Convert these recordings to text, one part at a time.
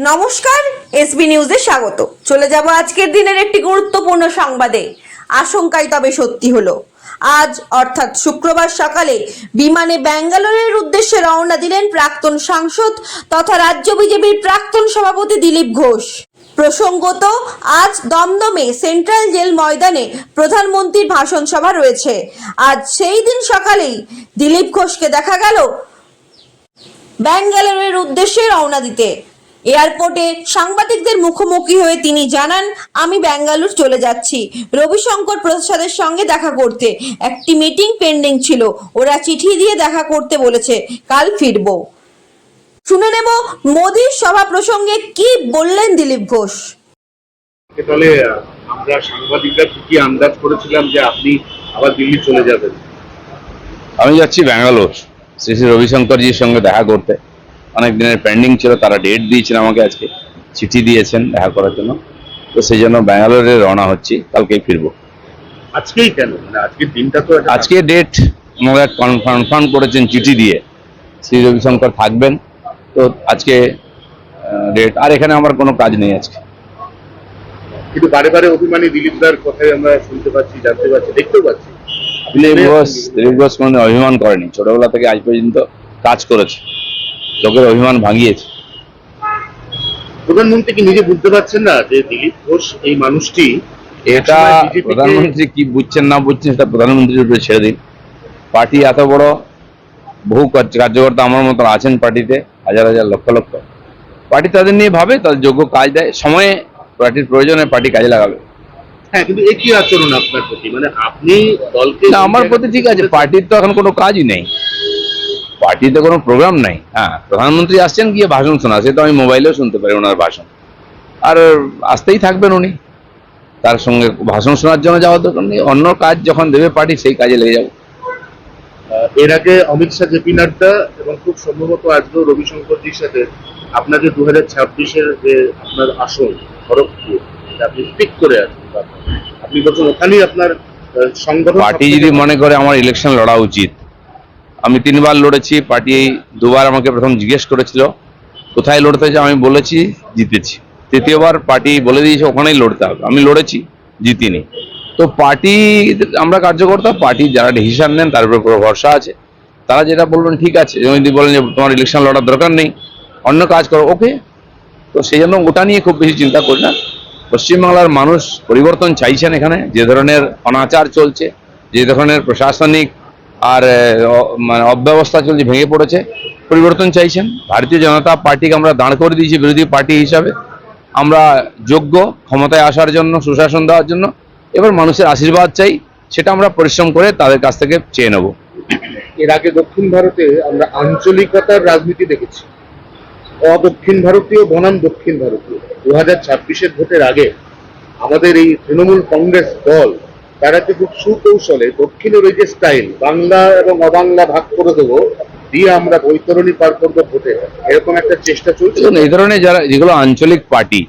নমস্কার, এসবি নিউজে স্বাগত। চলে যাব আজকের দিনের একটি গুরুত্বপূর্ণ সংবাদে। আশঙ্কাই তবে সত্যি হলো। আজ অর্থাৎ শুক্রবার সকালে বিমানে ব্যাঙ্গালোরের উদ্দেশ্যে রওনা দিলেন প্রাক্তন সাংসদ তথা রাজ্য বিজেপির প্রাক্তন সভাপতি দিলীপ ঘোষ। প্রসঙ্গত, আজ দমদমে সেন্ট্রাল জেল ময়দানে প্রধানমন্ত্রীর ভাষণ সভা রয়েছে। আজ সেই দিন সকালেই দিলীপ ঘোষকে দেখা গেল ব্যাঙ্গালোরের উদ্দেশ্যে রওনা দিতে। এয়ারপোর্টে সাংবাদিকদের মুখোমুখি হয়ে তিনি জানান, আমি ব্যাঙ্গালোর চলে যাচ্ছি রবিশঙ্কর প্রসাদের সঙ্গে দেখা করতে। একটি মিটিং পেন্ডিং ছিল, ওরা চিঠি দিয়ে দেখা করতে বলেছে, কাল ফিরবো। শুনে নেব মোদির সভা প্রসঙ্গে কি বললেন দিলীপ ঘোষ। তাহলে আমরা সাংবাদিকরা কি আন্দাজ করেছিলাম যে আপনি আবার দিল্লি চলে যাবেন? আমি যাচ্ছি ব্যাঙ্গালোর শ্রী শ্রী রবিশঙ্করজির সঙ্গে দেখা করতে। অনেক দিনের পেন্ডিং ছিল, তারা ডেট দিয়েছেন আমাকে, আজকে চিঠি দিয়েছেন দেখা করার জন্য। তো সেই জন্য ব্যাঙ্গালোরে রওনা হচ্ছি, কালকেই ফিরবো। আজকেই কেন? মানে আজকের দিনটা তো আজকে ডেট আমাকে কনফার্ম করেছেন চিঠি দিয়ে, শ্রী রবিশঙ্কর থাকবেন। তো আজকে ডেট, আর এখানে আমার কোনো কাজ নেই আজকে। কিন্তু বারে বারে অভিমানী দিলীপদার কথাই আমরা শুনতে পাচ্ছি, জানতে পারছি, দেখতেও পাচ্ছি। দিলীপ ঘোষ কোনো অভিমান করেনি, ছোটবেলা থেকে আজ পর্যন্ত কাজ করেছে, লোকের অভিমান ভাঙিয়েছে। প্রধানমন্ত্রী কি নিজে বুঝতে পারছেন না যে দিলীপ ঘোষ এই মানুষটি? এটা প্রধানমন্ত্রী কি বুঝছেন না বুঝছেন সেটা প্রধানমন্ত্রীর উপরে ছেড়ে দিন। পার্টি এত বড়, বহু কার্যকর্তা আমার মতো আছেন পার্টিতে, হাজার হাজার লক্ষ লক্ষ। পার্টি তাদের নিয়ে ভাবে, তাদের যোগ্য কাজ দেয়, সময়ে পার্টির প্রয়োজনে পার্টি কাজে লাগাবে। হ্যাঁ, কিন্তু একই আচরণ আপনার প্রতি, মানে আপনি দলকে না, আমার প্রতি ঠিক আছে, পার্টির তো এখন কোনো কাজই নেই, পার্টিতে কোনো প্রোগ্রাম নাই। হ্যাঁ, প্রধানমন্ত্রী আসছেন, গিয়ে ভাষণ শোনা, সে তো আমি মোবাইলেও শুনতে পারি ওনার ভাষণ, আর আসতেই থাকবেন উনি। তার সঙ্গে ভাষণ শোনার জন্য যাওয়ার দরকার নেই, অন্য কাজ যখন দেবে পার্টি সেই কাজে লেগে যাবো। এর আগে অমিত শাহ, জেপি নাড্ডা এবং খুব সম্ভবত আজকেও রবিশঙ্করজির সাথে আপনাকে 2026-এর যে আপনার আসন খড়গপুর, আপনি পিক করে আছেন, আপনি বলছেন ওখানেই আপনার সংগঠন। পার্টি যদি মনে করে আমার ইলেকশন লড়া উচিত, আমি 3বার লড়েছি, পার্টি 2বার আমাকে প্রথম জিজ্ঞেস করেছিল কোথায় লড়তে চাই, আমি বলেছি জিতেছি। 3য় বার পার্টি বলে দিয়েছে ওখানেই লড়তে হবে, আমি লড়েছি, জিতিনি। তো পার্টি, আমরা কার্যকর্তা, পার্টি যারা ডিসিশন নেন তার উপর পুরো ভরসা আছে, তারা যেটা বলবেন ঠিক আছে। যদি বলেন যে তোমার ইলেকশন লড়ার দরকার নেই, অন্য কাজ করো, ওকে। তো সেই জন্য ওটা নিয়ে খুব বেশি চিন্তা করি না। পশ্চিমবাংলার মানুষ পরিবর্তন চাইছেন। এখানে যে ধরনের অনাচার চলছে, যে ধরনের প্রশাসনিক আর মানে অব্যবস্থা চলছে, ভেঙে পড়েছে, পরিবর্তন চাইছেন। ভারতীয় জনতা পার্টিকে আমরা দাঁড় করে দিয়েছি বিরোধী পার্টি হিসাবে। আমরা যোগ্য ক্ষমতায় আসার জন্য, সুশাসন দেওয়ার জন্য। এবার মানুষের আশীর্বাদ চাই, সেটা আমরা পরিশ্রম করে তাদের কাছ থেকে চেয়ে নেব। এর আগে দক্ষিণ ভারতে আমরা আঞ্চলিকতার রাজনীতি দেখেছি, অদক্ষিণ ভারতীয় বনাম দক্ষিণ ভারতীয়। 2026-এর ভোটের আগে আমাদের এই তৃণমূল কংগ্রেস দল, তারা খুব সুকৌশলে দক্ষিণের ওই যে স্টাইল, বাংলা এবং অবাংলা ভাগ করে দেবো, দিয়ে আমরা বৈতরণী পার করবো ভোটে, এরকম একটা চেষ্টা চলছে। এই ধরনের যারা, যেগুলো আঞ্চলিক পার্টি,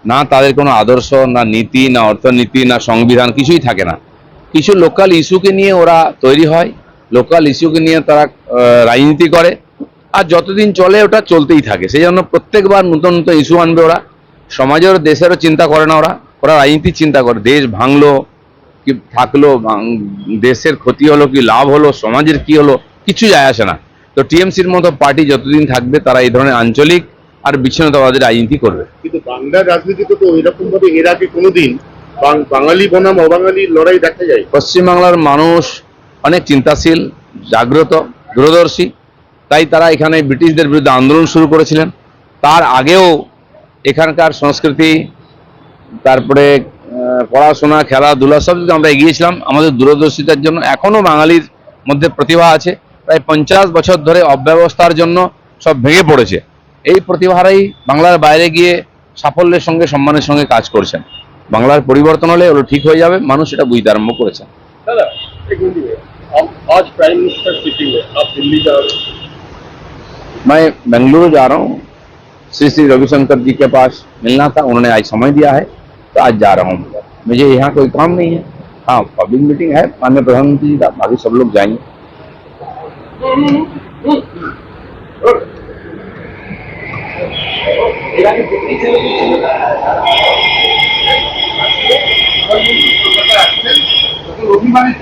না তাদের কোনো আদর্শ, না নীতি, না অর্থনীতি, না সংবিধান, কিছুই থাকে না। কিছু লোকাল ইস্যুকে নিয়ে ওরা তৈরি হয়, লোকাল ইস্যুকে নিয়ে তারা রাজনীতি করে, আর যতদিন চলে ওটা চলতেই থাকে। সেই জন্য প্রত্যেকবার নতুন নতুন ইস্যু আনবে ওরা। সমাজের, দেশেরও চিন্তা করে না ওরা, ওরা রাজনীতির চিন্তা করে। দেশ ভাঙলো কি থাকলো, দেশের ক্ষতি হলো কি লাভ হলো, সমাজের কি হলো, কিছু যায় আসে না। তো টিএমসির মতো পার্টি যতদিন থাকবে তারা এই ধরনের আঞ্চলিক আর বিচ্ছিন্নতাবাদের রাজনীতি করবে। কিন্তু বাংলার রাজনীতিতে তো এরকম ভাবে এর আগে কোনোদিন বাঙালি বনাম অবাঙালি লড়াই দেখা যায়। পশ্চিমবাংলার মানুষ অনেক চিন্তাশীল, জাগ্রত, দূরদর্শী, তাই তারা এখানে ব্রিটিশদের বিরুদ্ধে আন্দোলন শুরু করেছিলেন। তার আগেও এখানকার সংস্কৃতি, তারপরে পড়াশোনা, খেলাধুলা, সব কিছু আমরা এগিয়েছিলাম আমাদের দূরদর্শিতার জন্য। এখনও বাঙালির মধ্যে প্রতিভা আছে। প্রায় 50 বছর ধরে অব্যবস্থার জন্য সব ভেঙে পড়েছে, এই প্রতিভারাই বাংলার বাইরে গিয়ে সাফল্যের সঙ্গে, সম্মানের সঙ্গে কাজ করছেন। বাংলার পরিবর্তন হলে ওগুলো ঠিক হয়ে যাবে, মানুষ এটা বুঝতে আরম্ভ করেছেন। आज प्राइम मिनिस्टर सिटी में आप दिल्ली जा रहे हैं? मैं बेंगलुरु जा रहा हूँ, श्री श्री रविशंकर जी के पास मिलना था, उन्होंने आज समय दिया है, तो आज जा रहा हूँ। मुझे यहाँ कोई काम नहीं है। हाँ, पब्लिक मीटिंग है माननीय प्रधानमंत्री जी का, बाकी सब लोग जाएंगे। এর আগে দেখেছেন কলকাতায় আসছেন তখন অভিমানী